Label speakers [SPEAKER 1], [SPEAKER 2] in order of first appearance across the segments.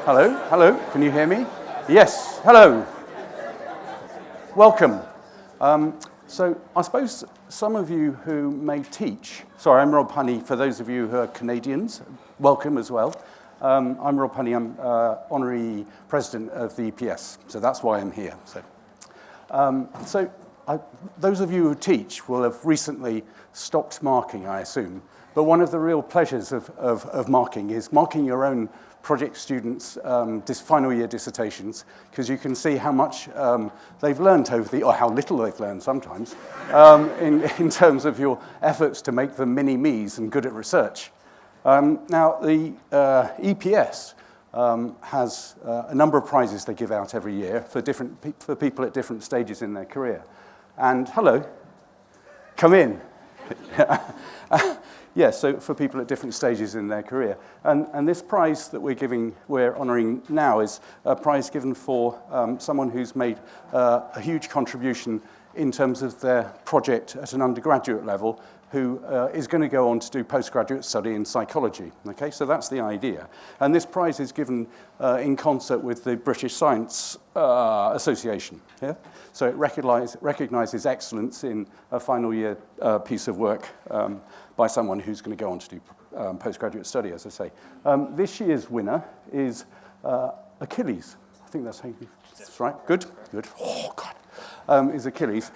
[SPEAKER 1] Hello, hello, can you hear me? Yes, hello. Welcome. So I suppose some of you who may teach, sorry, I'm Rob Honey, for those of you who are Canadians, welcome as well. I'm Rob Honey, I'm Honorary President of the EPS, so that's why I'm here. Those of you who teach will have recently stopped marking, I assume, but one of the real pleasures of marking is marking your own project students' final year dissertations, because you can see how much they've learned or how little they've learned sometimes, in terms of your efforts to make them mini-me's and good at research. Now, the EPS has a number of prizes they give out every year for people at different stages in their career. And hello, come in. Yes, so for people at different stages in their career. And this prize that we're honouring now is a prize given for someone who's made a huge contribution in terms of their project at an undergraduate level, who is going to go on to do postgraduate study in psychology. Okay, so that's the idea. And this prize is given in concert with the British Science Association. Yeah? So it recognises excellence in a final year piece of work by someone who's going to go on to do postgraduate study, as I say. This year's winner is Akilles. I think that's right. Good, good. Oh, God. Is Akilles.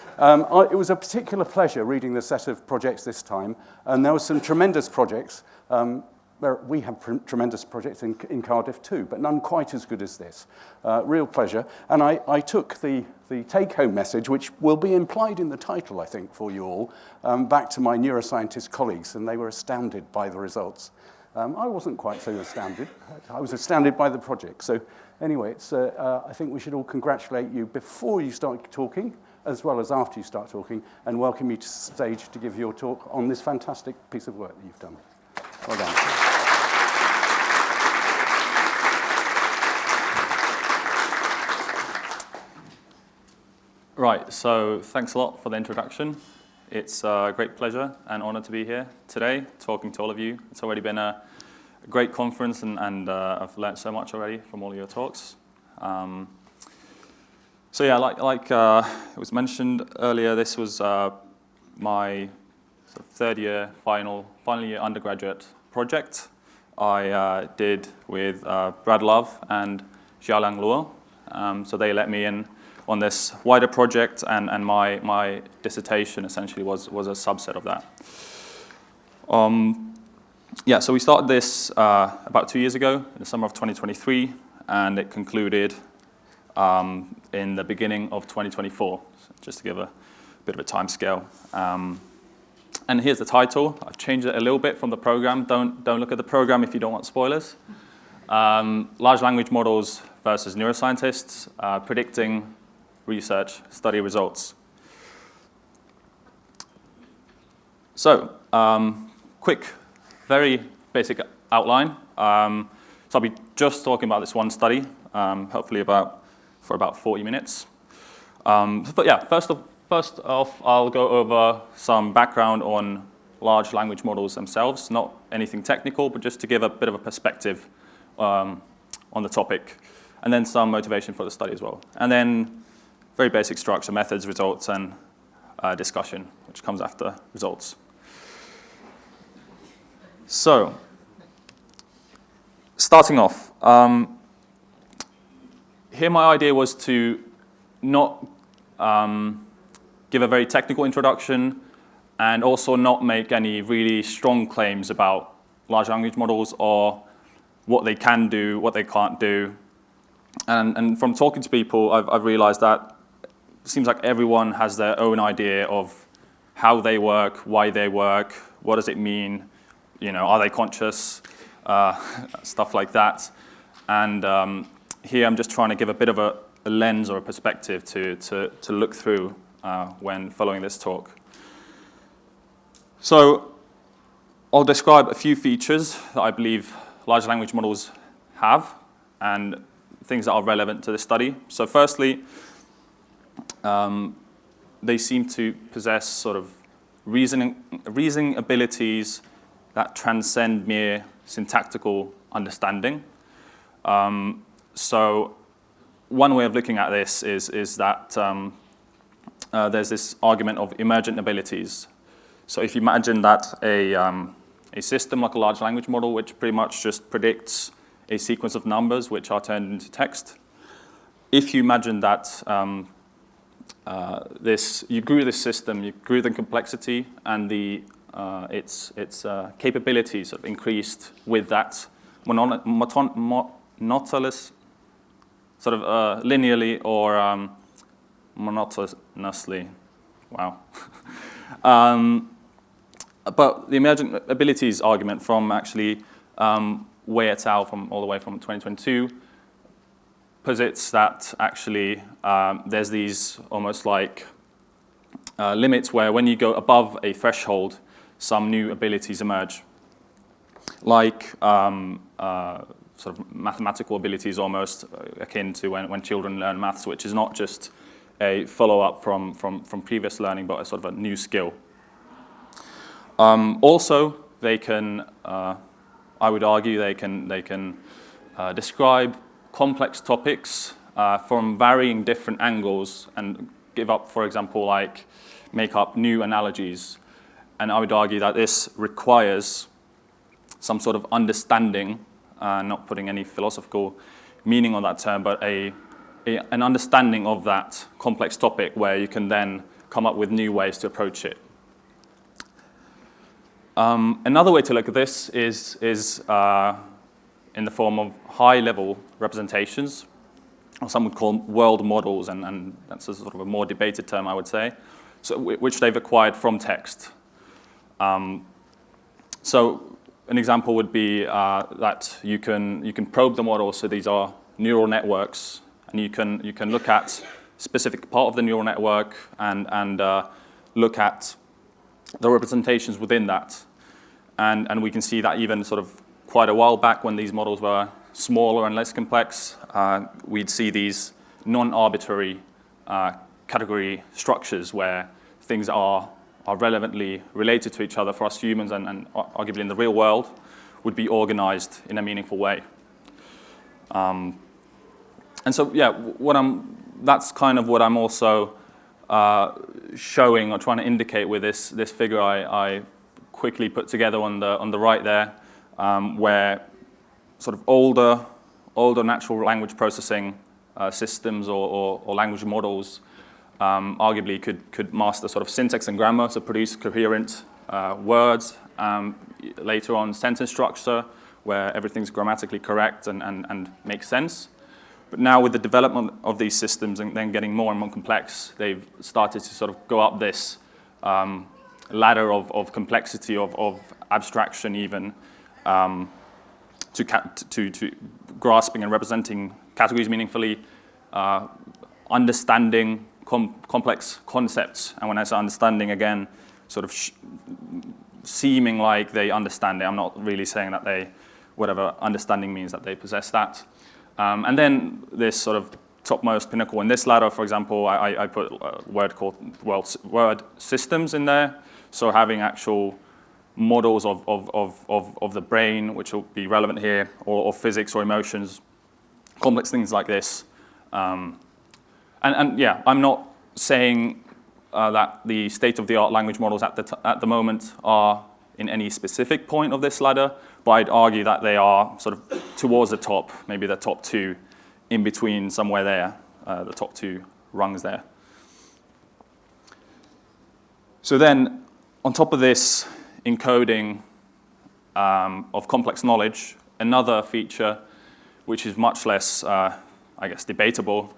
[SPEAKER 1] It was a particular pleasure reading the set of projects this time, and there were some tremendous projects. We have tremendous projects in Cardiff too, but none quite as good as this. Real pleasure. And I took the take-home message, which will be implied in the title, I think, for you all, back to my neuroscientist colleagues, and they were astounded by the results. I wasn't quite so astounded. I was astounded by the project. So anyway, I think we should all congratulate you before you start talking, as well as after you start talking, and welcome you to the stage to give your talk on this fantastic piece of work that you've done. Well done.
[SPEAKER 2] Right, so thanks a lot for the introduction. It's a great pleasure and honor to be here today, talking to all of you. It's already been a great conference, and I've learned so much already from all of your talks. So yeah, like it was mentioned earlier, this was my sort of third year, final year undergraduate project I did with Brad Love and Xiaoliang Luo. So they let me in on this wider project, and my dissertation essentially was a subset of that. Yeah, so we started this about 2 years ago, in the summer of 2023, and it concluded in the beginning of 2024, just to give a bit of a time scale. And here's the title. I've changed it a little bit from the program. Don't look at the program if you don't want spoilers. Large language models versus neuroscientists, predicting research study results. So, quick, very basic outline. So I'll be just talking about this one study, hopefully for about 40 minutes. But yeah, first off, I'll go over some background on large language models themselves, not anything technical, but just to give a bit of a perspective on the topic, and then some motivation for the study as well. And then very basic structure, methods, results, and discussion, which comes after results. So, starting off, here my idea was to not give a very technical introduction and also not make any really strong claims about large language models or what they can do, what they can't do. And from talking to people, I've realized that it seems like everyone has their own idea of how they work, why they work, what does it mean, are they conscious, stuff like that. And here I'm just trying to give a bit of a lens or a perspective to look through when following this talk. So I'll describe a few features that I believe large language models have and things that are relevant to this study. So firstly, they seem to possess sort of reasoning abilities that transcend mere syntactical understanding. So one way of looking at this is that there's this argument of emergent abilities. So if you imagine that a system like a large language model, which pretty much just predicts a sequence of numbers which are turned into text, if you imagine that you grew this system, you grew the complexity, and its capabilities sort of increased with that monotonous, sort of linearly or monotonously. Wow. But the emergent abilities argument from actually Wei et al. All the way from 2022 posits that actually there's these almost like limits where when you go above a threshold, some new abilities emerge, like sort of mathematical abilities almost akin to when children learn maths, which is not just a follow-up from previous learning, but a sort of a new skill. Also, they can, I would argue, they can describe complex topics from varying different angles and give up, for example, like make up new analogies. And I would argue that this requires some sort of understanding, not putting any philosophical meaning on that term, but an understanding of that complex topic where you can then come up with new ways to approach it. Another way to look at this is in the form of high-level representations, or some would call world models, and that's a sort of a more debated term, I would say, so which they've acquired from text. So an example would be that you can probe the model, so these are neural networks, and you can look at specific part of the neural network and look at the representations within that. And we can see that even sort of quite a while back when these models were smaller and less complex, we'd see these non-arbitrary category structures where things are relevantly related to each other for us humans and arguably in the real world would be organized in a meaningful way. And so, yeah, that's kind of what I'm also showing or trying to indicate with this figure I quickly put together on the right there, where sort of older natural language processing systems or language models arguably could master sort of syntax and grammar to produce coherent words. Later on, sentence structure, where everything's grammatically correct and makes sense. But now with the development of these systems and then getting more and more complex, they've started to sort of go up this ladder of complexity, of abstraction even, to grasping and representing categories meaningfully, understanding complex concepts. And when I say understanding, again, sort of seeming like they understand it. I'm not really saying that whatever understanding means, that they possess that. And then this sort of topmost pinnacle in this ladder, for example, I put a word called word systems in there. So having actual models of the brain, which will be relevant here, or physics or emotions, complex things like this. And yeah, I'm not saying that the state-of-the-art language models at the moment are in any specific point of this ladder, but I'd argue that they are sort of towards the top, maybe the top two, in between somewhere there, the top two rungs there. So then, on top of this encoding of complex knowledge, another feature which is much less, I guess, debatable,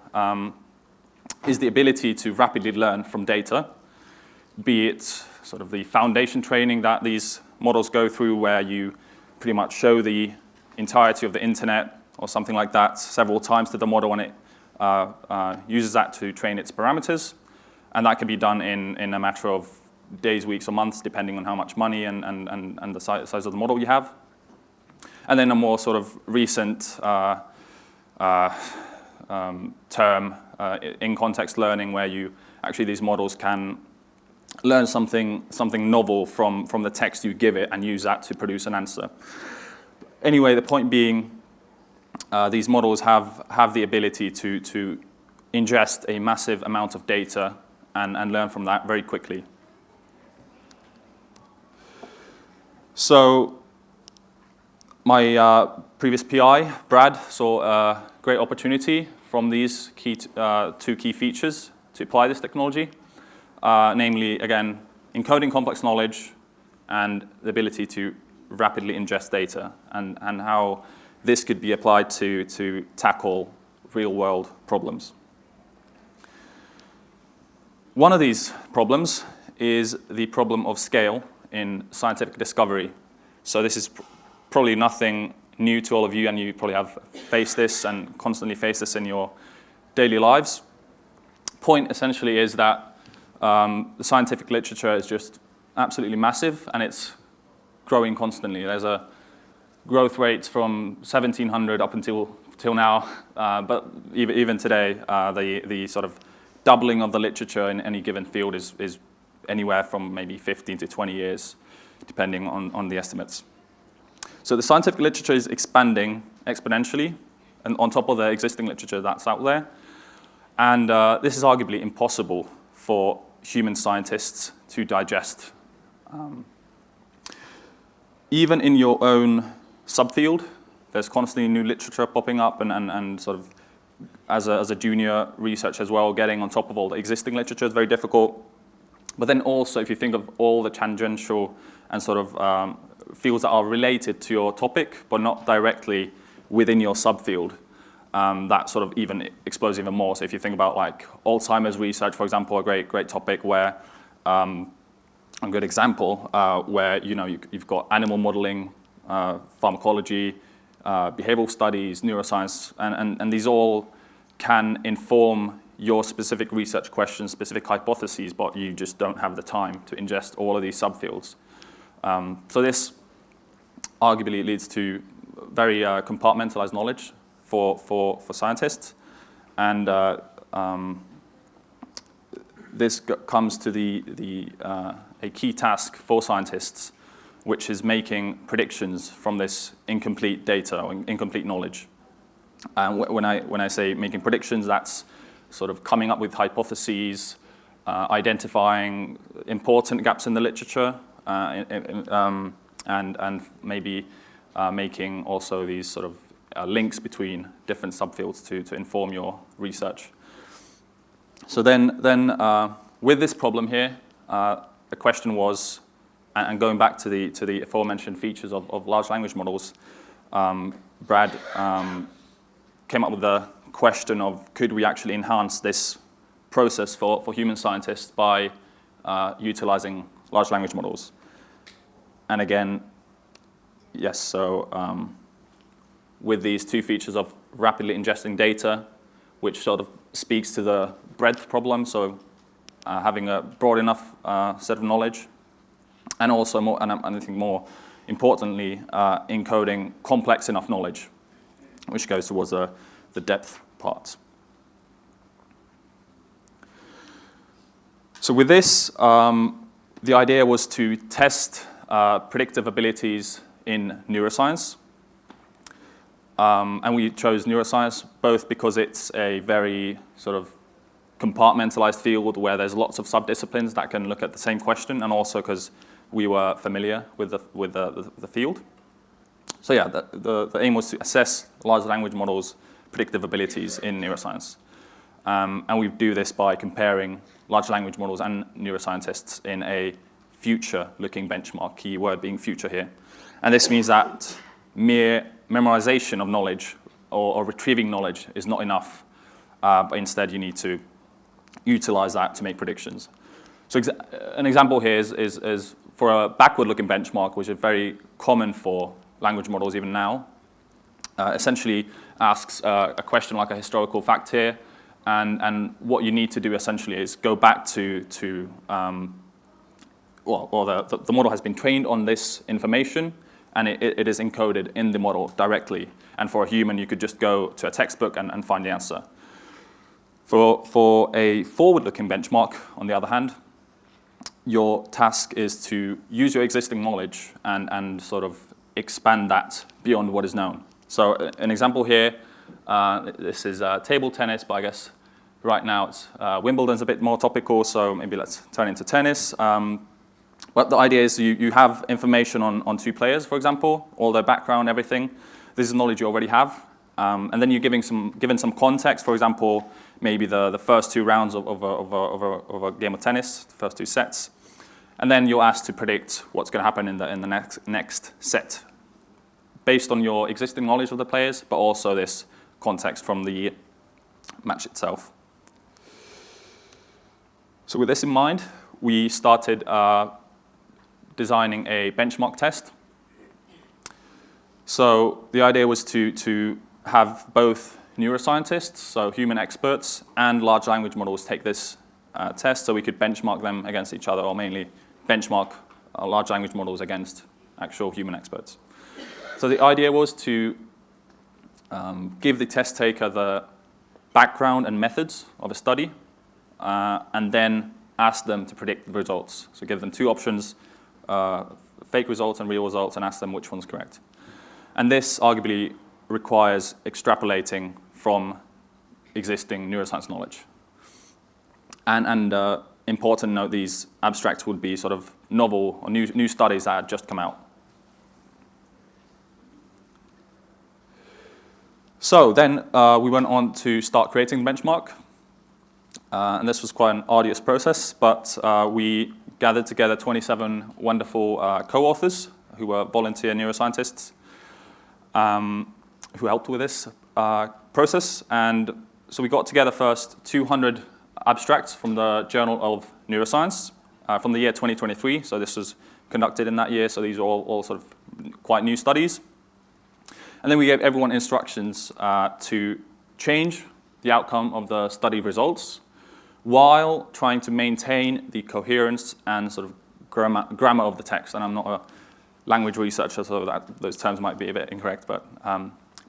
[SPEAKER 2] is the ability to rapidly learn from data, be it sort of the foundation training that these models go through, where you pretty much show the entirety of the internet or something like that several times to the model, and it uses that to train its parameters. And that can be done in a matter of days, weeks, or months, depending on how much money and the size of the model you have. And then a more sort of recent term, in-context learning, where these models can learn something novel from the text you give it and use that to produce an answer. Anyway, the point being, these models have the ability to ingest a massive amount of data and learn from that very quickly. So my previous PI, Brad, saw a great opportunity from these two key features to apply this technology, namely, again, encoding complex knowledge and the ability to rapidly ingest data, and how this could be applied to tackle real-world problems. One of these problems is the problem of scale in scientific discovery. So this is probably nothing new to all of you, and you probably have faced this and constantly face this in your daily lives. Point essentially is that the scientific literature is just absolutely massive, and it's growing constantly. There's a growth rate from 1700 up until now, but even today, the sort of doubling of the literature in any given field is anywhere from maybe 15 to 20 years, depending on the estimates. So the scientific literature is expanding exponentially, and on top of the existing literature that's out there. And this is arguably impossible for human scientists to digest. Even in your own subfield, there's constantly new literature popping up, and sort of as a junior researcher as well, getting on top of all the existing literature is very difficult. But then also, if you think of all the tangential and sort of fields that are related to your topic, but not directly within your subfield, that sort of even explodes even more. So if you think about like Alzheimer's research, for example, a great topic where, a good example, where you've got animal modeling, pharmacology, behavioral studies, neuroscience, and these all can inform your specific research questions, specific hypotheses, but you just don't have the time to ingest all of these subfields. So this arguably leads to very compartmentalized knowledge for scientists, and this comes to a key task for scientists, which is making predictions from this incomplete data or incomplete knowledge. And when I say making predictions, that's sort of coming up with hypotheses, identifying important gaps in the literature, and maybe making also these sort of links between different subfields to inform your research. So then with this problem here, the question was, and going back to the aforementioned features of large language models, Brad came up with the question of, could we actually enhance this process for human scientists by utilizing large language models? And again, yes, so with these two features of rapidly ingesting data, which sort of speaks to the breadth problem, so having a broad enough set of knowledge, and also more, and I think more importantly, encoding complex enough knowledge, which goes towards the depth part. So with this, the idea was to test predictive abilities in neuroscience. And we chose neuroscience both because it's a very sort of compartmentalized field where there's lots of subdisciplines that can look at the same question, and also because we were familiar with the field. So yeah, the aim was to assess large language models' predictive abilities in neuroscience. And we do this by comparing large language models and neuroscientists in a future-looking benchmark, key word being future here. And this means that mere memorization of knowledge or retrieving knowledge is not enough, but instead you need to utilize that to make predictions. So an example here is for a backward-looking benchmark, which is very common for language models even now, essentially asks a question like a historical fact here, and what you need to do essentially is go back to the model has been trained on this information, and it is encoded in the model directly. And for a human, you could just go to a textbook and find the answer. For a forward-looking benchmark, on the other hand, your task is to use your existing knowledge and sort of expand that beyond what is known. So an example here, this is table tennis, but I guess right now it's Wimbledon's a bit more topical, so maybe let's turn into tennis. But the idea is you have information on two players, for example, all their background, everything. This is knowledge you already have. And then you're given some context, for example, maybe the first two rounds of a game of tennis, the first two sets. And then you're asked to predict what's going to happen in the next set, based on your existing knowledge of the players, but also this context from the match itself. So with this in mind, we started designing a benchmark test. So the idea was to have both neuroscientists, so human experts, and large language models take this test so we could benchmark them against each other, or mainly benchmark large language models against actual human experts. So the idea was to give the test taker the background and methods of a study, and then ask them to predict the results. So give them two options, fake results and real results, and ask them which one's correct. And this arguably requires extrapolating from existing neuroscience knowledge. And important note, these abstracts would be sort of novel or new studies that had just come out. So then we went on to start creating the benchmark. And this was quite an arduous process, but we gathered together 27 wonderful co-authors who were volunteer neuroscientists who helped with this process. And so we got together first 200 abstracts from the Journal of Neuroscience from the year 2023. So this was conducted in that year, so these are all sort of quite new studies. And then we gave everyone instructions to change the outcome of the study results while trying to maintain the coherence and sort of grammar of the text. And I'm not a language researcher, so those terms might be a bit incorrect, but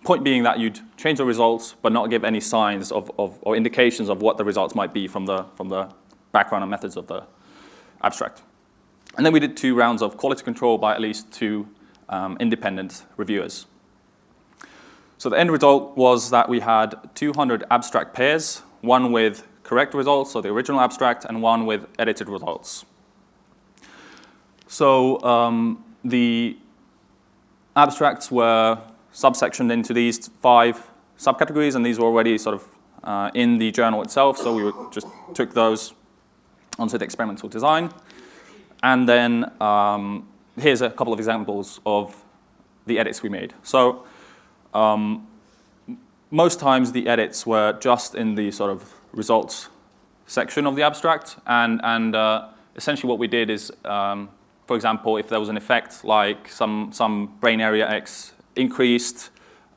[SPEAKER 2] point being that you'd change the results but not give any signs or indications of what the results might be from the background and methods of the abstract. And then we did 2 rounds of quality control by at least 2 independent reviewers. So the end result was that we had 200 abstract pairs, one with correct results, so the original abstract, and one with edited results. So the abstracts were subsectioned into these 5 subcategories, and these were already sort of in the journal itself, so we just took those onto the experimental design. And then here's a couple of examples of the edits we made. So most times the edits were just in the sort of results section of the abstract, and essentially what we did is, for example, if there was an effect like some brain area X increased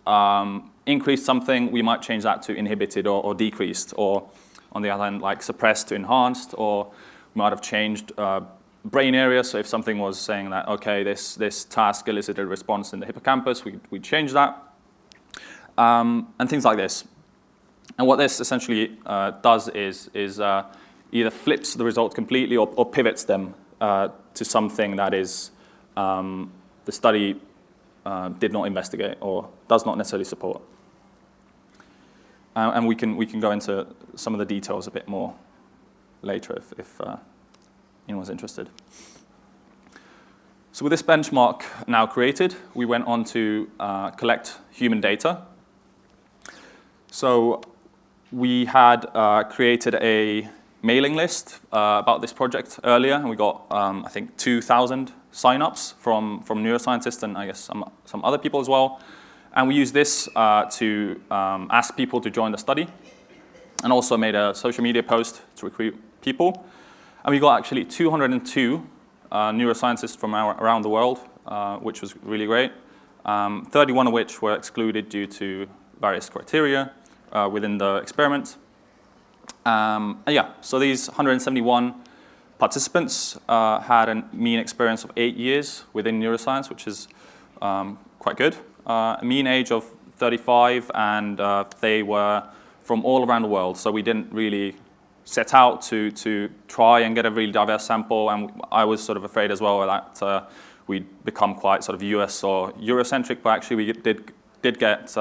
[SPEAKER 2] something, we might change that to inhibited or decreased, or on the other hand, like suppressed to enhanced, or we might have changed brain area. So if something was saying that, okay, this task elicited a response in the hippocampus, we change that, and things like this. And what this essentially does is either flips the result completely or pivots them to something that is the study did not investigate or does not necessarily support. And we can go into some of the details a bit more later if anyone's interested. So with this benchmark now created, we went on to collect human data. So we had created a mailing list about this project earlier, and we got, I think, 2,000 sign-ups from neuroscientists and I guess some other people as well. And we used this to ask people to join the study, and also made a social media post to recruit people. And we got actually 202 neuroscientists from around the world, which was really great, 31 of which were excluded due to various criteria within the experiment. And yeah, so these 171 participants had a mean experience of 8 years within neuroscience, which is quite good. A mean age of 35, and they were from all around the world. So we didn't really set out to try and get a really diverse sample, and I was sort of afraid as well that we'd become quite sort of US or Eurocentric, but actually we did did get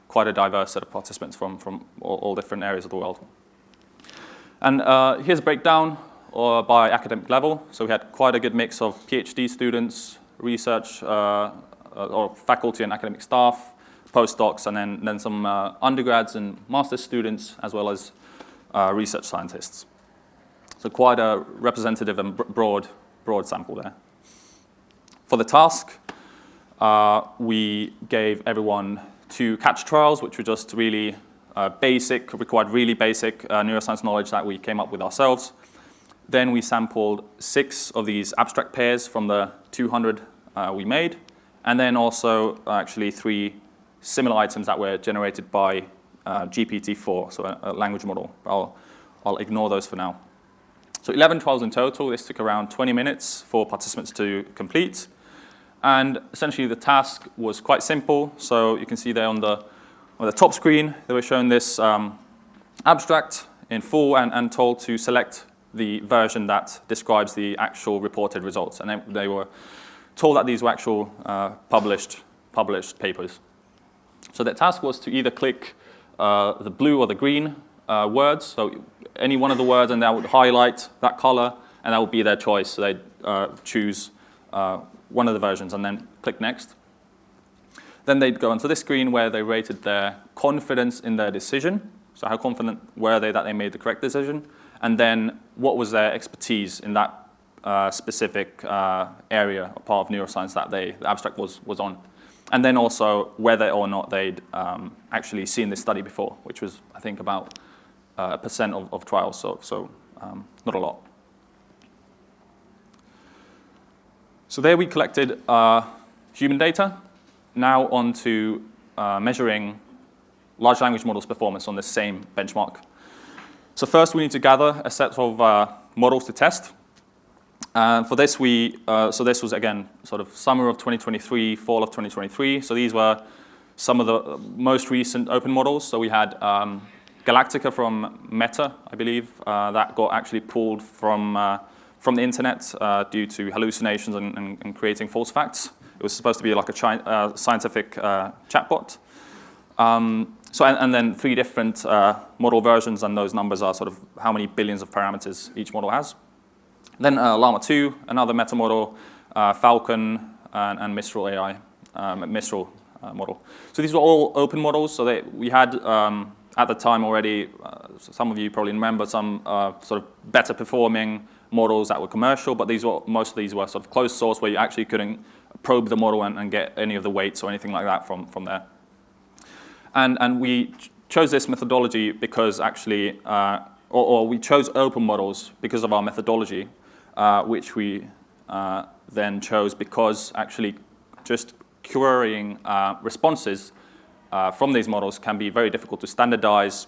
[SPEAKER 2] quite a diverse set of participants from all different areas of the world. And here's a breakdown by academic level. So we had quite a good mix of PhD students, research, or faculty and academic staff, postdocs, and then some undergrads and master's students, as well as research scientists. So quite a representative and broad sample there. For the task, we gave everyone 2 catch trials, which were just really required really basic neuroscience knowledge that we came up with ourselves. Then we sampled 6 of these abstract pairs from the 200 we made, and then also actually 3 similar items that were generated by GPT-4, so a language model. I'll ignore those for now. So 11 trials in total. This took around 20 minutes for participants to complete. And essentially the task was quite simple. So you can see there on the top screen, they were shown this abstract in full and told to select the version that describes the actual reported results. And they were told that these were actual published papers. So the task was to either click the blue or the green words, so any one of the words, and that would highlight that color, and that would be their choice. So they'd choose one of the versions and then click next. Then they'd go onto this screen where they rated their confidence in their decision. So how confident were they that they made the correct decision? And then what was their expertise in that specific area or part of neuroscience that the abstract was on. And then also whether or not they'd actually seen this study before, which was, I think, about 1% of trials, so not a lot. So there we collected human data. Now on to measuring large language models' performance on the same benchmark. So first we need to gather a set of models to test. For this, so this was, again, sort of summer of 2023, fall of 2023. So these were some of the most recent open models. So we had Galactica from Meta, I believe, that got actually pulled from the internet due to hallucinations and creating false facts. It was supposed to be like a scientific chatbot. And then 3 different model versions, and those numbers are sort of how many billions of parameters each model has. Then Llama 2, another meta model, Falcon, and Mistral AI, Mistral model. So these were all open models. So we had, at the time already, some of you probably remember some sort of better performing models that were commercial, but most of these were sort of closed source where you actually couldn't probe the model and get any of the weights or anything like that from there. And we chose this methodology because actually, or we chose open models because of our methodology, which we then chose because actually just querying responses from these models can be very difficult to standardize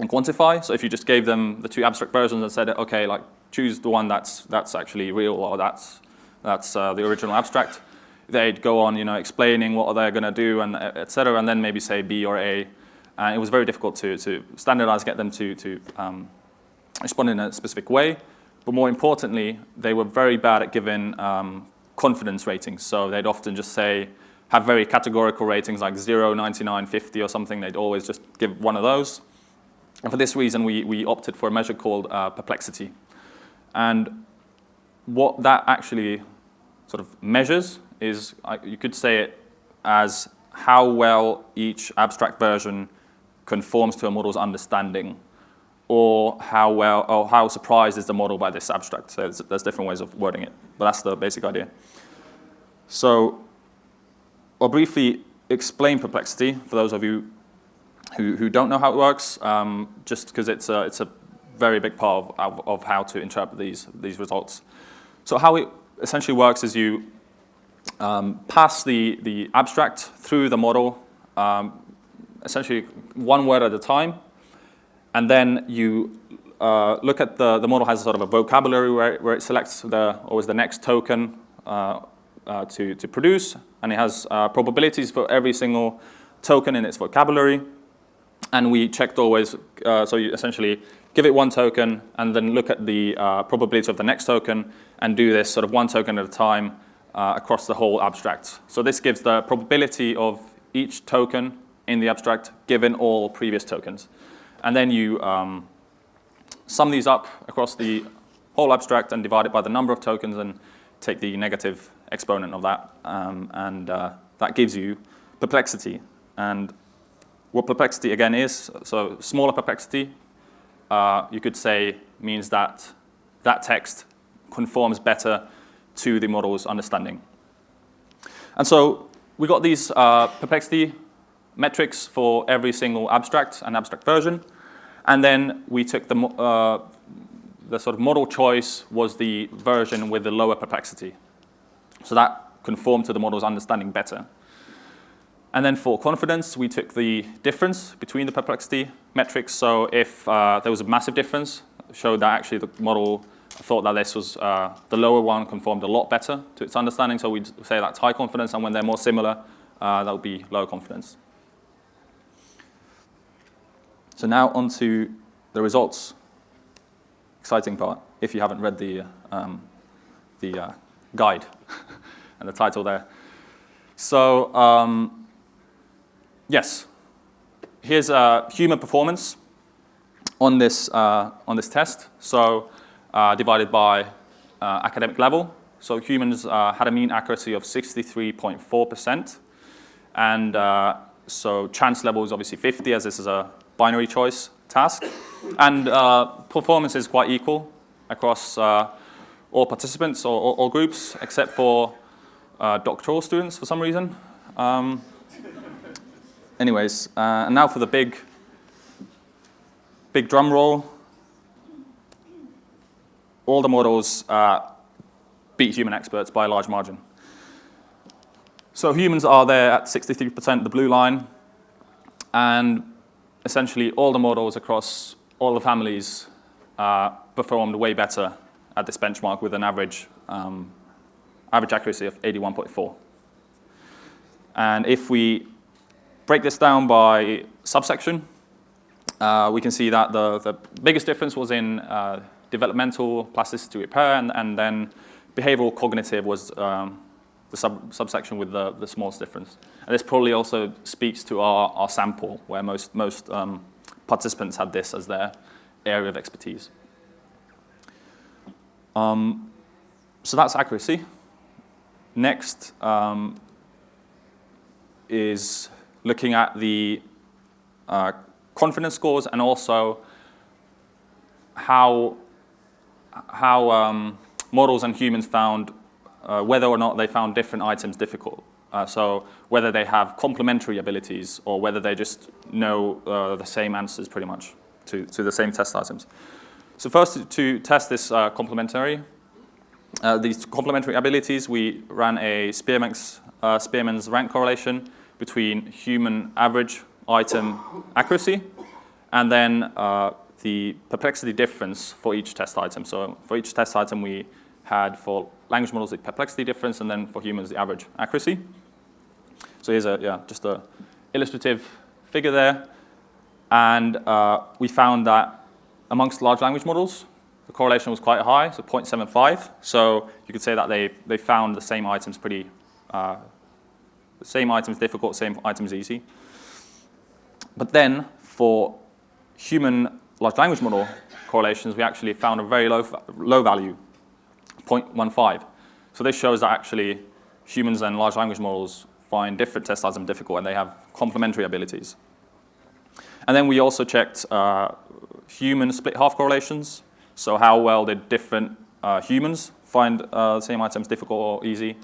[SPEAKER 2] and quantify. So if you just gave them the 2 abstract versions and said, okay, like choose the one that's actually real, or that's the original abstract, they'd go on, explaining what they're going to do, and et cetera, and then maybe say B or A. And it was very difficult to standardize, get them to respond in a specific way. But more importantly, they were very bad at giving confidence ratings. So they'd often just have very categorical ratings like 0, 99, 50 or something. They'd always just give one of those. And for this reason, we opted for a measure called perplexity. And what that actually sort of measures is, you could say it as how well each abstract version conforms to a model's understanding, or how surprised is the model by this abstract. So there's different ways of wording it, but that's the basic idea. So I'll briefly explain perplexity for those of you who don't know how it works, just because it's a very big part of how to interpret these results. So how it essentially works is you pass the abstract through the model, essentially one word at a time, and then you look at the model has sort of a vocabulary where it selects the next token to produce, and it has probabilities for every single token in its vocabulary. And we checked always, so you essentially give it one token and then look at the probability of the next token and do this sort of one token at a time across the whole abstract. So this gives the probability of each token in the abstract given all previous tokens. And then you sum these up across the whole abstract and divide it by the number of tokens and take the negative exponent of that. And that gives you perplexity. And what perplexity, again, is, so smaller perplexity, you could say, means that that text conforms better to the model's understanding. And so we got these perplexity metrics for every single abstract and abstract version. And then we took the sort of model choice was the version with the lower perplexity. So that conformed to the model's understanding better. And then for confidence, we took the difference between the perplexity metrics. So if there was a massive difference, showed that actually the model thought that this was the lower one conformed a lot better to its understanding. So we'd say that's high confidence, and when they're more similar, that would be low confidence. So now on to the results. Exciting part, if you haven't read the guide and the title there. So yes, here's human performance on this test. So divided by academic level. So humans had a mean accuracy of 63.4%. And so chance level is obviously 50, as this is a binary choice task. And performance is quite equal across all participants or all groups, except for doctoral students for some reason. Anyways, and now for the big drum roll. All the models beat human experts by a large margin. So humans are there at 63%, the blue line, and essentially all the models across all the families performed way better at this benchmark with an average accuracy of 81.4. And if we break this down by subsection, we can see that the biggest difference was in developmental plasticity repair, and then behavioral cognitive was the subsection with the smallest difference. And this probably also speaks to our sample, where most participants had this as their area of expertise. So that's accuracy. Next is looking at the confidence scores and also how models and humans found whether or not they found different items difficult. So whether they have complementary abilities or whether they just know the same answers pretty much to the same test items. So first, to test this these complementary abilities, we ran a Spearman's rank correlation between human average item accuracy and then the perplexity difference for each test item. So for each test item, we had for language models the perplexity difference, and then for humans the average accuracy. So here's just a illustrative figure there, and we found that amongst large language models, the correlation was quite high, so 0.75. So you could say that they found the same items the same items difficult, same items easy. But then for human large language model correlations, we actually found a very low value, 0.15. So this shows that actually humans and large language models find different test items difficult, and they have complementary abilities. And then we also checked human split half correlations. So how well did different humans find the same items difficult or easy?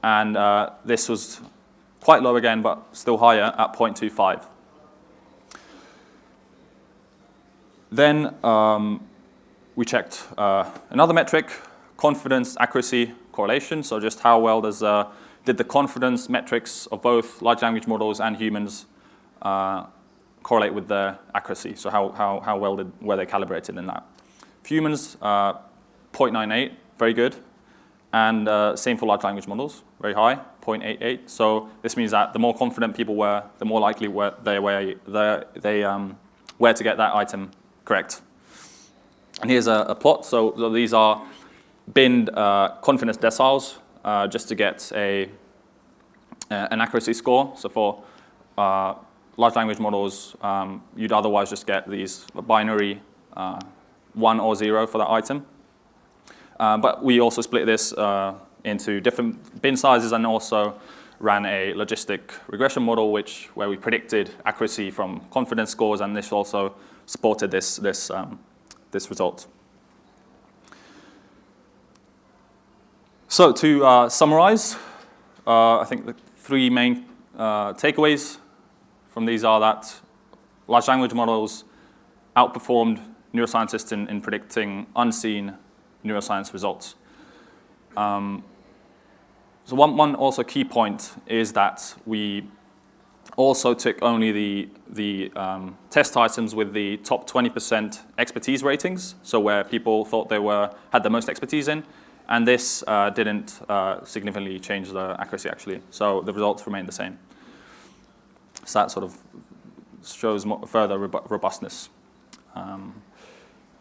[SPEAKER 2] And this was quite low again, but still higher at 0.25. Then we checked another metric, confidence, accuracy, correlation. So just how well did the confidence metrics of both large language models and humans correlate with their accuracy? So how well were they calibrated in that? For humans, 0.98, very good. And same for large language models, very high, 0.88. So this means that the more confident people were, the more likely they were to get that item correct. And here's a plot. So these are binned confidence deciles, just to get an accuracy score. So for large language models, you'd otherwise just get these binary 1 or 0 for that item. But we also split this into different bin sizes and also ran a logistic regression model where we predicted accuracy from confidence scores, and this also supported this result. So to summarize, I think the 3 main takeaways from these are that large language models outperformed neuroscientists in predicting unseen neuroscience results. So one also key point is that we also took only the test items with the top 20% expertise ratings, so where people thought they had the most expertise in, and this didn't significantly change the accuracy actually. So the results remained the same. So that sort of shows further robustness.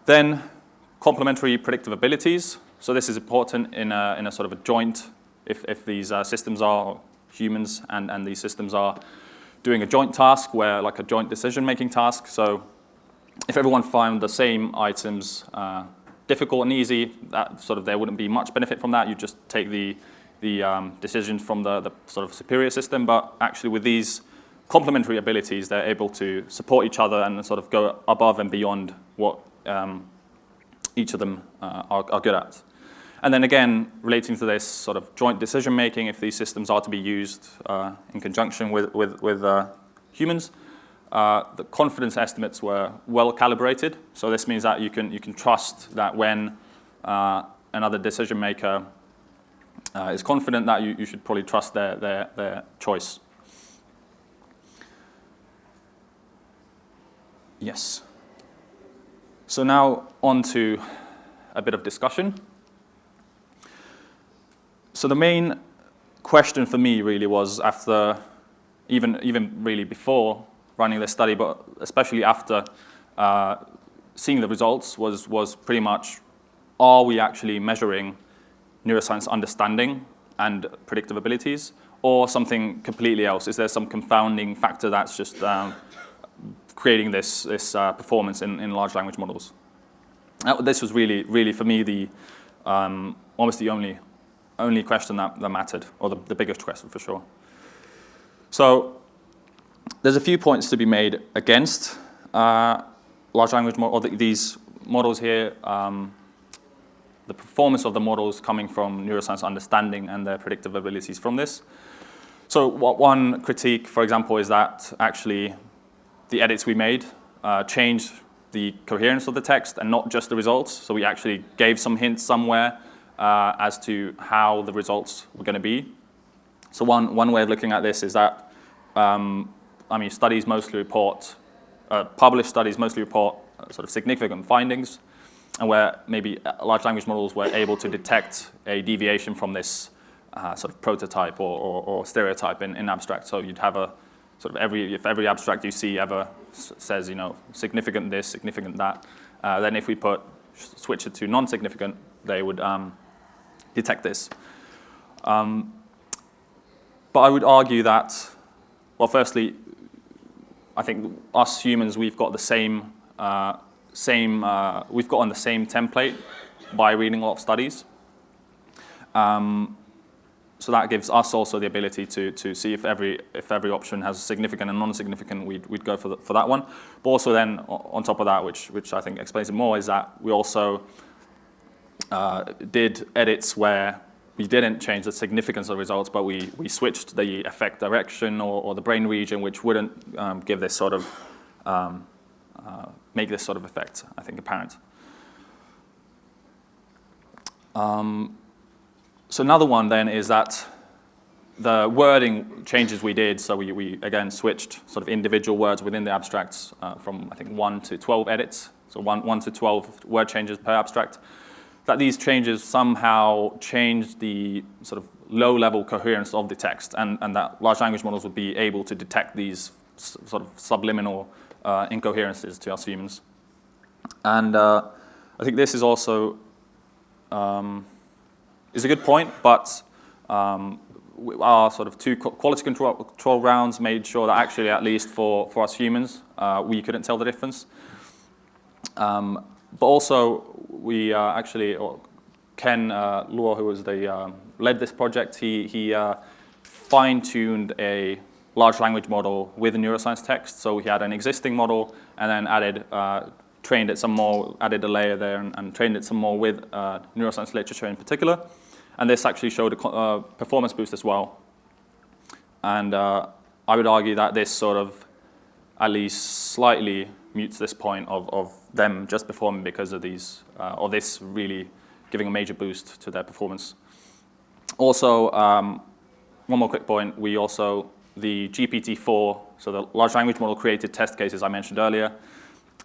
[SPEAKER 2] Then complementary predictive abilities. So this is important in a sort of a joint, if these systems are humans and these systems are doing a joint task, where like a joint decision-making task. So if everyone found the same items difficult and easy, that sort of there wouldn't be much benefit from that. You just take the decisions from the sort of superior system. But actually with these complementary abilities, they're able to support each other and sort of go above and beyond what each of them are good at. And then again, relating to this sort of joint decision-making, if these systems are to be used in conjunction with humans, the confidence estimates were well calibrated. So this means that you can trust that when another decision maker is confident, that you should probably trust their choice. Yes. So now on to a bit of discussion. So the main question for me really was, after even really before running this study, but especially after seeing the results, was pretty much, are we actually measuring neuroscience understanding and predictive abilities, or something completely else? Is there some confounding factor that's just creating this performance in large language models? This was really for me almost the only question that mattered, or the biggest question for sure. So there's a few points to be made against large language models, or these models here, the performance of the models coming from neuroscience understanding and their predictive abilities from this. So one critique, for example, is that actually the edits we made changed the coherence of the text and not just the results. So we actually gave some hints somewhere as to how the results were going to be. So one way of looking at this is that, studies mostly report, published studies mostly report sort of significant findings, and where maybe large language models were able to detect a deviation from this sort of prototype or stereotype in abstract. So you'd have a sort of if every abstract you see ever says, significant this, significant that, then if we switch it to non-significant, they would detect this. But I would argue that, well, firstly, I think us humans, we've got the same we've gotten the same template by reading a lot of studies. So that gives us also the ability to see if every option has significant and non-significant, we'd go for that one. But also then on top of that, which I think explains it more, is that we also did edits where we didn't change the significance of the results, but we switched the effect direction or the brain region, which wouldn't give this sort of make this sort of effect, I think, apparent. So another one then is that the wording changes we did. So we again switched sort of individual words within the abstracts from, I think, 1 to 12 edits. So 1 to 12 word changes per abstract. That these changes somehow changed the sort of low-level coherence of the text, and that large language models would be able to detect these sort of subliminal incoherences to us humans. And I think this is also is a good point, but our sort of 2 quality control rounds made sure that actually, at least for us humans, we couldn't tell the difference. But also, we actually, Ken Luo, who was led this project, he fine-tuned a large language model with a neuroscience text. So he had an existing model and then trained it some more, added a layer there and trained it some more with neuroscience literature in particular. And this actually showed a performance boost as well. And I would argue that this sort of at least slightly mutes this point of them just performing because of these, or this really giving a major boost to their performance. Also, one more quick point, the GPT-4, so the large language model created test cases I mentioned earlier,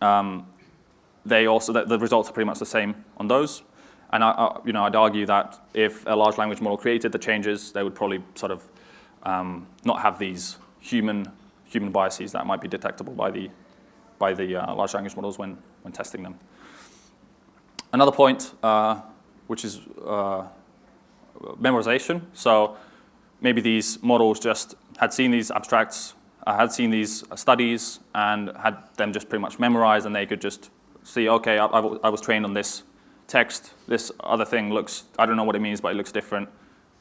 [SPEAKER 2] the results are pretty much the same on those. And I'd argue that if a large language model created the changes, they would probably sort of not have these human biases that might be detectable by the large language models when testing them. Another point, which is memorization. So maybe these models just had seen these abstracts, had seen these studies, and had them just pretty much memorized, and they could just see, okay, I was trained on this text. This other thing looks, I don't know what it means, but it looks different.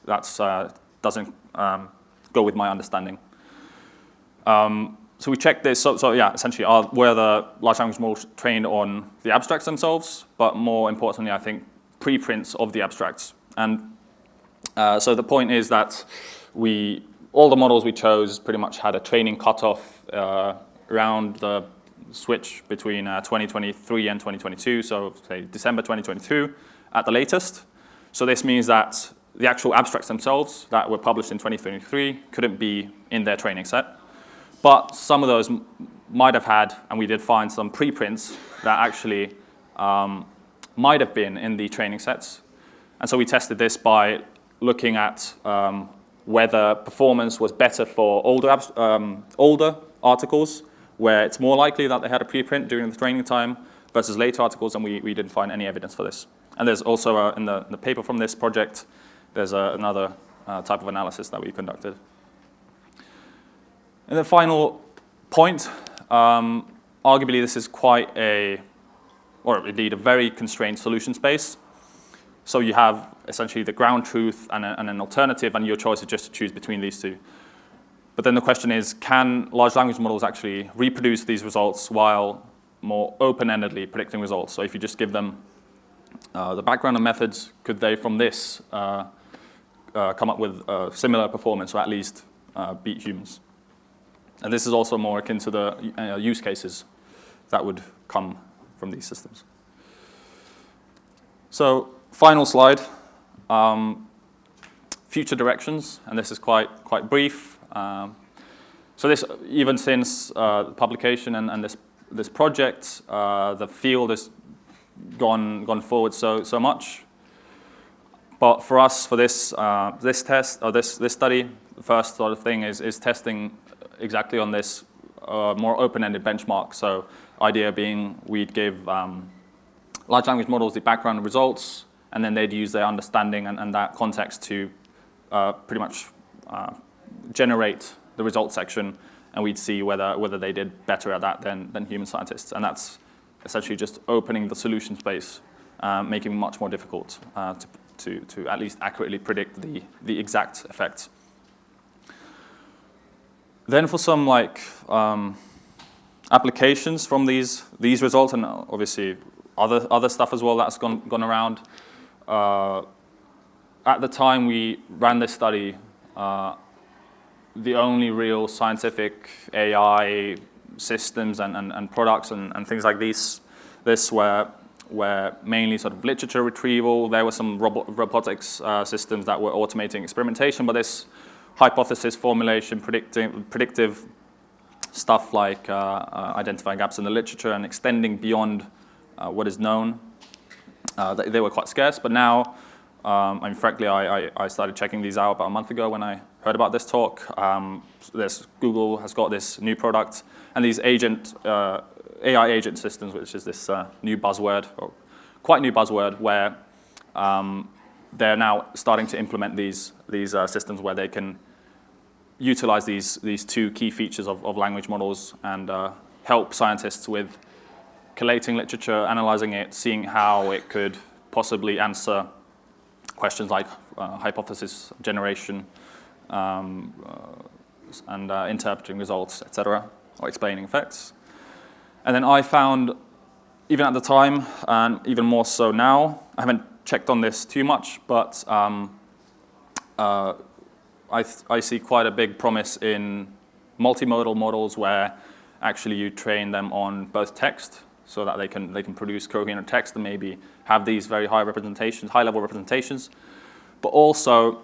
[SPEAKER 2] That doesn't go with my understanding. So we checked this. So yeah, essentially, were the large language models trained on the abstracts themselves, but more importantly, I think, preprints of the abstracts. And so the point is that all the models we chose pretty much had a training cutoff around the switch between 2023 and 2022, so say December 2022 at the latest. So this means that the actual abstracts themselves that were published in 2023 couldn't be in their training set. But some of those might have had, and we did find some preprints that actually might have been in the training sets. And so we tested this by looking at whether performance was better for older articles, where it's more likely that they had a preprint during the training time, versus later articles, and we didn't find any evidence for this. And there's also, in the paper from this project, there's another type of analysis that we conducted. And the final point, arguably this is quite or indeed a very constrained solution space. So you have essentially the ground truth and an alternative, and your choice is just to choose between these two. But then the question is, can large language models actually reproduce these results while more open-endedly predicting results? So if you just give them the background and methods, could they from this come up with similar performance, or at least beat humans? And this is also more akin to the use cases that would come from these systems. So final slide, future directions, and this is quite brief. So this, even since publication and this project, the field has gone forward so much. But for us, for this test or this study, the first sort of thing is testing exactly on this more open-ended benchmark. So idea being we'd give large language models the background results, and then they'd use their understanding and that context to pretty much generate the results section, and we'd see whether they did better at that than human scientists. And that's essentially just opening the solution space, making it much more difficult to at least accurately predict the exact effects. Then for some applications from these results, and obviously other stuff as well that's gone around. At the time we ran this study, the only real scientific AI systems and products and things like this were mainly sort of literature retrieval. There were some robotics systems that were automating experimentation, but this hypothesis formulation, predictive stuff like identifying gaps in the literature and extending beyond what is known, they were quite scarce. But now, frankly, I started checking these out about a month ago when I heard about this talk. Google has got this new product, and these AI agent systems, which is this new buzzword, or quite new buzzword, where they're now starting to implement these systems where they can utilize these two key features of language models and help scientists with collating literature, analyzing it, seeing how it could possibly answer questions like hypothesis generation and interpreting results, etc., or explaining effects. And then I found, even at the time, and even more so now, I haven't checked on this too much, but I see quite a big promise in multimodal models where actually you train them on both text, so that they can produce coherent text and maybe have these very high representations, high-level representations, but also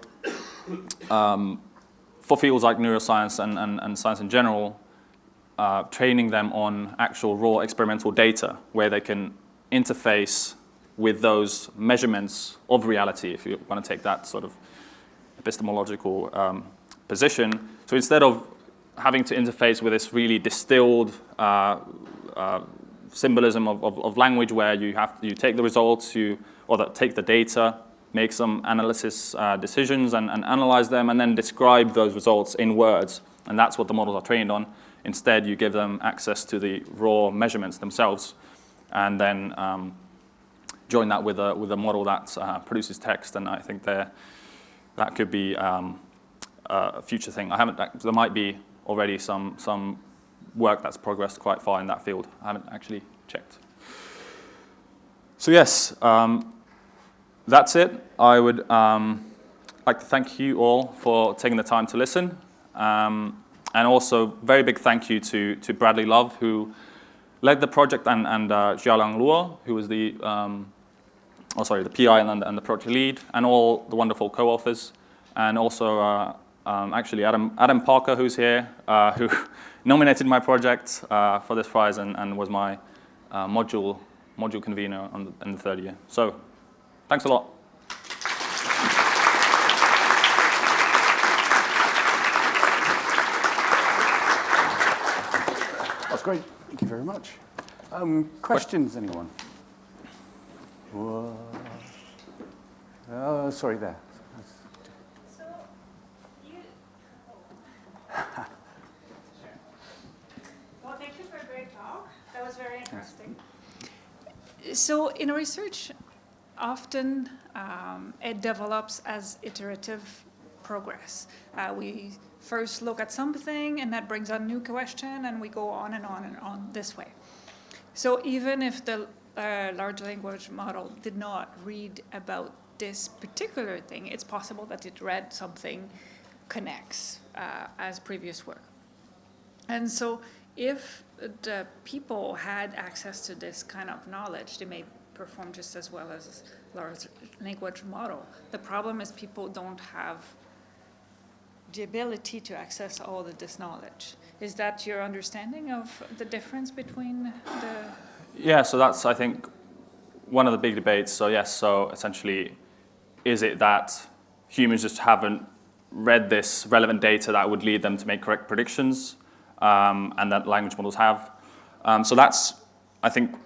[SPEAKER 2] for fields like neuroscience and science in general, training them on actual raw experimental data where they can interface with those measurements of reality, if you want to take that sort of epistemological position. So instead of having to interface with this really distilled symbolism of language where you take the results, take the data, make some analysis decisions and analyze them, and then describe those results in words. And that's what the models are trained on. Instead, you give them access to the raw measurements themselves, and then join that with a model that produces text. And I think that could be a future thing. There might be already some work that's progressed quite far in that field. I haven't actually checked. So yes, that's it. I would like to thank you all for taking the time to listen. And also, very big thank you to Bradley Love, who led the project, and Jialang Luo, who was the PI and the project lead, and all the wonderful co-authors, and also actually Adam Parker, who's here, who nominated my project for this prize and was my module convener in the third year. So, thanks a lot.
[SPEAKER 1] That's great. Thank you very much. Questions, anyone? Sorry, there.
[SPEAKER 3] So, well, thank you for a great talk. That was very interesting. So, in research, often it develops as iterative progress. We first look at something, and that brings on new question, and we go on and on and on this way. So even if the large language model did not read about this particular thing, it's possible that it read something connects as previous work. And so if the people had access to this kind of knowledge, they may perform just as well as large language model. The problem is people don't have the ability to access all of this knowledge. Is that your understanding of the difference between the...
[SPEAKER 2] Yeah, so that's, I think, one of the big debates. So yes, so essentially, is it that humans just haven't read this relevant data that would lead them to make correct predictions, and that language models have? So that's, I think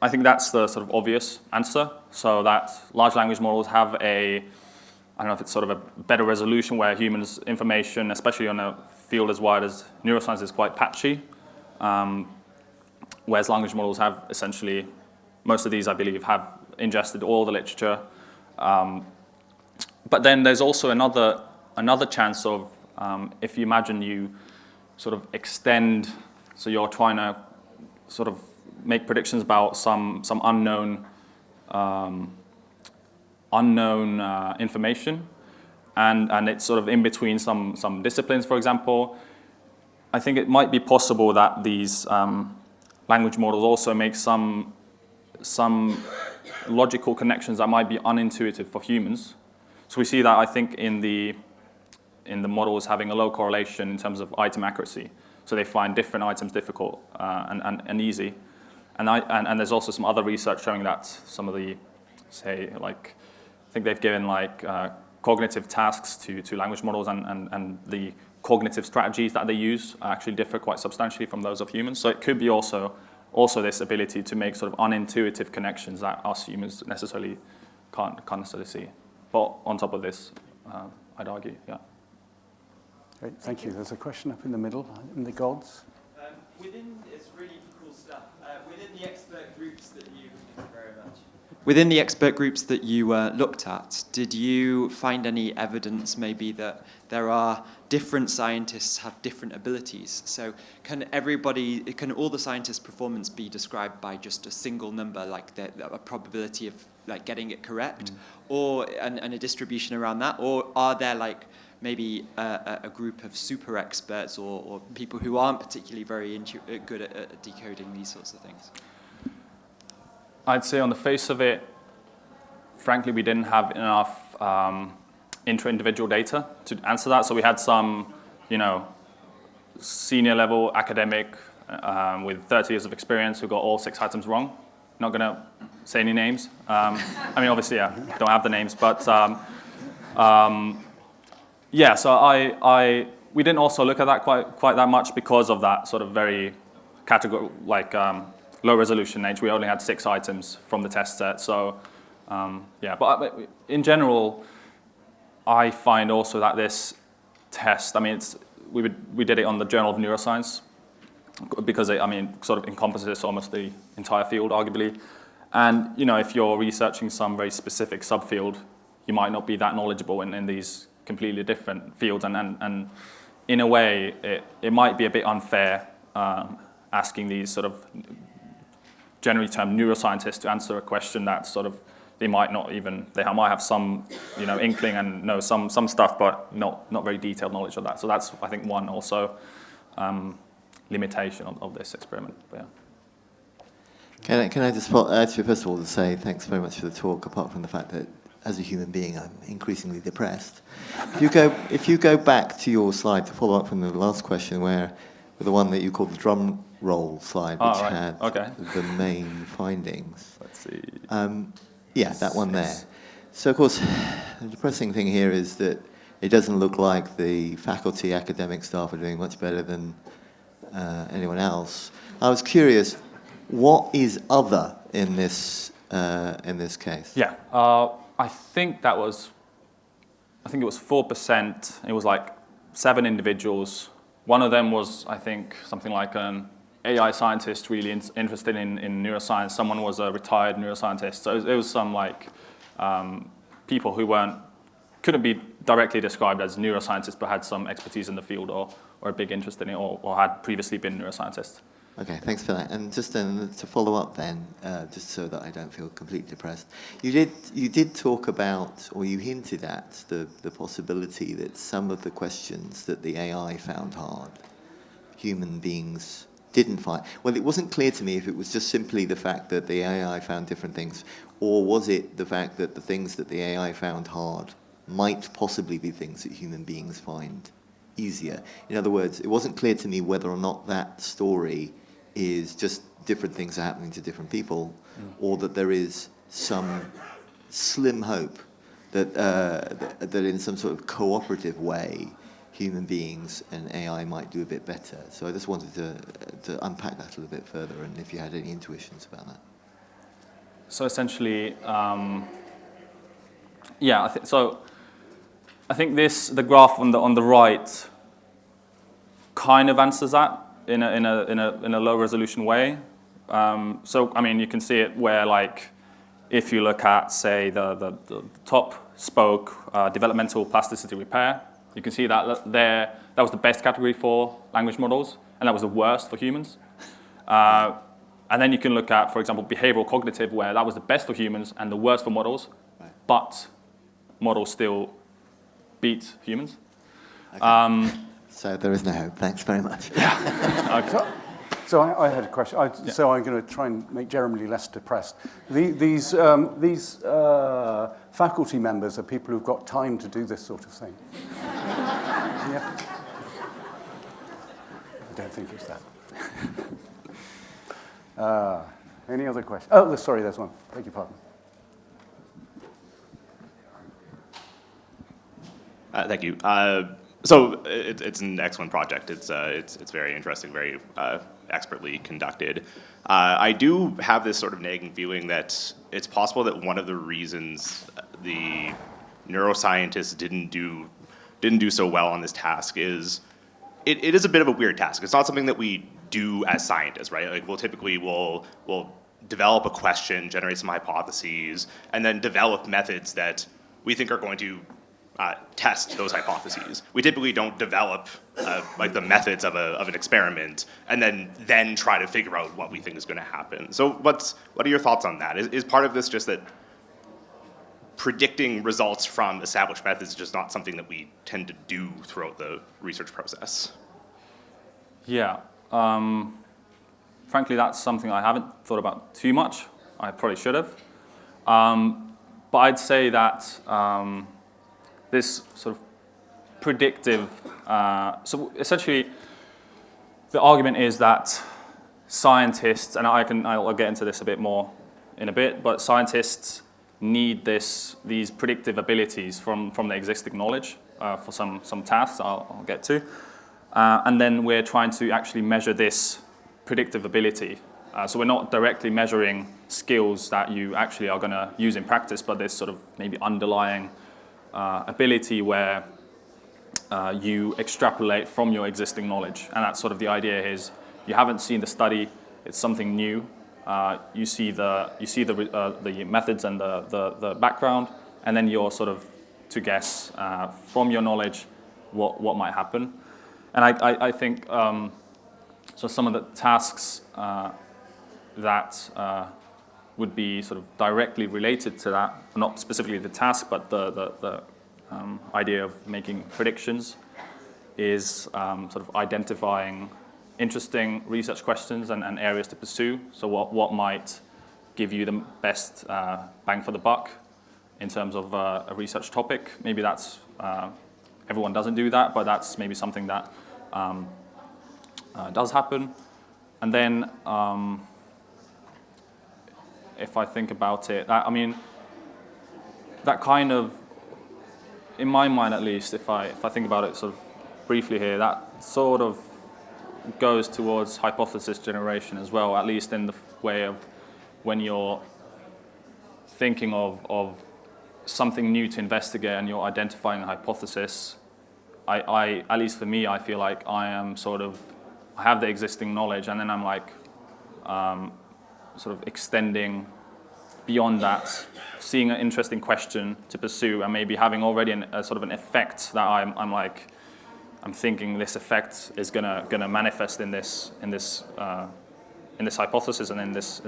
[SPEAKER 2] that's the sort of obvious answer. So that large language models have I don't know if it's sort of a better resolution where humans' information, especially on a field as wide as neuroscience, is quite patchy. Whereas language models have essentially, most of these I believe have ingested all the literature. But then there's also another chance of, if you imagine you sort of extend, so you're trying to sort of make predictions about some unknown information, and it's sort of in between some disciplines, for example. I think it might be possible that these language models also make some logical connections that might be unintuitive for humans. So we see that, I think, in the models having a low correlation in terms of item accuracy. So they find different items difficult and easy. And there's also some other research showing that some of the, say, like, I think they've given like cognitive tasks to language models, and the cognitive strategies that they use actually differ quite substantially from those of humans. So it could be also this ability to make sort of unintuitive connections that us humans necessarily can't necessarily see. on top of this, I'd argue, yeah.
[SPEAKER 1] Great, thank you. There's a question up in the middle, in the gods.
[SPEAKER 4] It's really cool stuff. Within the expert groups that you looked at, did you find any evidence maybe that there are different scientists have different abilities? So can all the scientists' performance be described by just a single number, like a probability of like getting it correct, and a distribution around that, or are there like maybe a group of super experts or people who aren't particularly very good at decoding these sorts of things?
[SPEAKER 2] I'd say on the face of it, frankly, we didn't have enough intra-individual data to answer that. So we had some, senior level academic with 30 years of experience who got all 6 items wrong. Not going to say any names. Obviously, yeah, don't have the names, but yeah. So we didn't also look at that quite that much because of that sort of very low resolution nature. We only had 6 items from the test set. So yeah, but in general, I find also that this test, we did it on the Journal of Neuroscience because it, sort of encompasses almost the entire field, arguably. And, if you're researching some very specific subfield, you might not be that knowledgeable in these completely different fields. And in a way, it might be a bit unfair asking these sort of generally termed neuroscientists to answer a question that sort of they might have some, inkling and know some stuff, but not very detailed knowledge of that. So that's, I think, one also limitation of this experiment. But, yeah.
[SPEAKER 5] Can I just actually first of all to say thanks very much for the talk. Apart from the fact that as a human being I'm increasingly depressed. If you go back to your slide to follow up from the last question, where the one that you called the drum roll slide, which had the main findings.
[SPEAKER 2] Let's see.
[SPEAKER 5] Yeah, that one there. So, of course, the depressing thing here is that it doesn't look like the faculty academic staff are doing much better than anyone else. I was curious, what is other in this case?
[SPEAKER 2] Yeah, I think it was 4%. It was like 7 individuals. One of them was, I think, something like an AI scientist really interested in neuroscience. Someone was a retired neuroscientist. So it was some people who couldn't be directly described as neuroscientists, but had some expertise in the field or a big interest in it, or had previously been neuroscientists.
[SPEAKER 5] Okay, thanks for that. And just then to follow up then, just so that I don't feel completely depressed, you did talk about, or you hinted at the possibility that some of the questions that the AI found hard, human beings didn't find. Well, it wasn't clear to me if it was just simply the fact that the AI found different things, or was it the fact that the things that the AI found hard might possibly be things that human beings find easier. In other words, it wasn't clear to me whether or not that story is just different things are happening to different people, or that there is some slim hope that that in some sort of cooperative way, human beings and AI might do a bit better. So I just wanted to unpack that a little bit further, and if you had any intuitions about that.
[SPEAKER 2] So essentially, yeah. I think the graph on the right kind of answers that in a low resolution way. So I mean, you can see it where, like, if you look at, say, the top spoke, developmental plasticity repair, you can see that there that was the best category for language models, and that was the worst for humans. And then you can look at, for example, behavioral cognitive, where that was the best for humans and the worst for models, right. But models still beat humans.
[SPEAKER 5] Okay. So there is no hope. Thanks very much.
[SPEAKER 2] Yeah. Okay.
[SPEAKER 1] So I had a question. So I'm going to try and make Jeremy less depressed. These faculty members are people who've got time to do this sort of thing. Yeah. I don't think it's that. Any other questions? Oh, sorry, there's one. Beg your pardon.
[SPEAKER 6] Thank you. So it's an excellent project. It's very interesting, very expertly conducted. I do have this sort of nagging feeling that it's possible that one of the reasons the neuroscientists didn't do so well on this task is it is a bit of a weird task. It's not something that we do as scientists, right? Like we'll develop a question, generate some hypotheses, and then develop methods that we think are going to test those hypotheses. We typically don't develop like the methods of an experiment and then try to figure out what we think is going to happen. So what are your thoughts on that? Is part of this just that predicting results from established methods is just not something that we tend to do throughout the research process?
[SPEAKER 2] Yeah. Frankly, that's something I haven't thought about too much. I probably should have. But I'd say that this sort of predictive, so essentially the argument is that scientists, and I'll get into this a bit more in a bit, but scientists need these predictive abilities from the existing knowledge for some tasks I'll get to. And then we're trying to actually measure this predictive ability. So we're not directly measuring skills that you actually are going to use in practice, but this sort of maybe underlying ability where you extrapolate from your existing knowledge. And that's sort of the idea is you haven't seen the study, it's something new. You see the methods and the background, and then you're sort of to guess from your knowledge what might happen. And I think so some of the tasks that would be sort of directly related to that, not specifically the task, but the idea of making predictions, is sort of identifying interesting research questions and areas to pursue. So what might give you the best bang for the buck in terms of a research topic. Maybe that's, everyone doesn't do that, but that's maybe something that does happen. And then if I think about it, I mean, that kind of, in my mind at least, if I think about it sort of briefly here, that sort of goes towards hypothesis generation as well, at least in the way of when you're thinking of something new to investigate and you're identifying a hypothesis. I at least for me, I feel like I have the existing knowledge, and then I'm like sort of extending beyond that, seeing an interesting question to pursue, and maybe having already a sort of an effect that I'm thinking this effect is gonna manifest in this hypothesis and in this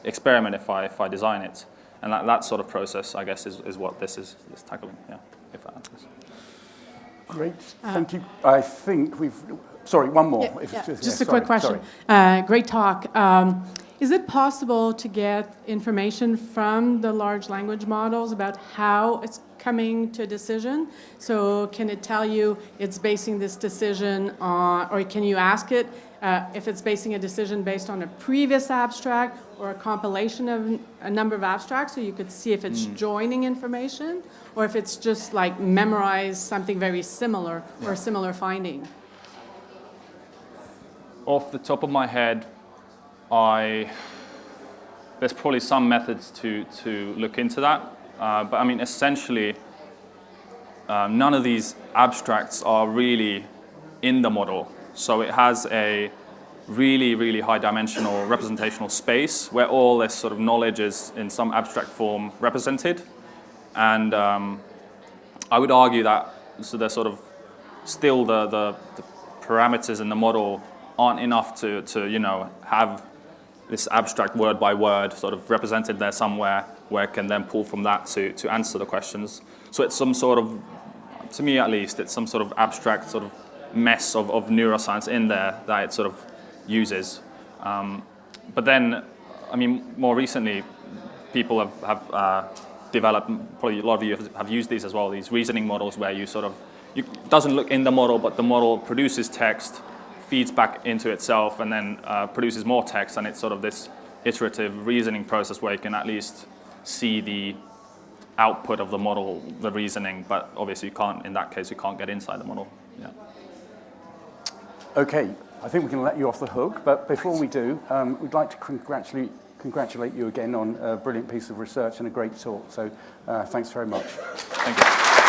[SPEAKER 2] experiment if I design it, and that sort of process, I guess, is what this is tackling. Yeah, if that answers.
[SPEAKER 1] Great, thank you. I think we've. Sorry, one more.
[SPEAKER 7] Just a quick question. Great talk. Is it possible to get information from the large language models about how it's coming to a decision? So can it tell you it's basing this decision on, or can you ask it if it's basing a decision based on a previous abstract or a compilation of a number of abstracts, so you could see if it's joining information or if it's just like memorize something very similar or a similar finding?
[SPEAKER 2] Off the top of my head, there's probably some methods to look into that, but I mean, essentially, none of these abstracts are really in the model. So it has a really, really high dimensional representational space where all this sort of knowledge is in some abstract form represented. And I would argue that so they're sort of still the parameters in the model aren't enough to have this abstract word by word sort of represented there somewhere where it can then pull from that to answer the questions. So it's some sort of, to me at least, it's some sort of abstract sort of mess of neuroscience in there that it sort of uses. But then, I mean, more recently, people have developed, probably a lot of you have used these as well, these reasoning models where it doesn't look in the model, but the model produces text, feeds back into itself, and then produces more text, and it's sort of this iterative reasoning process where you can at least see the output of the model, the reasoning, but obviously in that case, you can't get inside the model. Yeah.
[SPEAKER 1] Okay, I think we can let you off the hook, but before we do, we'd like to congratulate you again on a brilliant piece of research and a great talk. So thanks very much.
[SPEAKER 2] Thank you.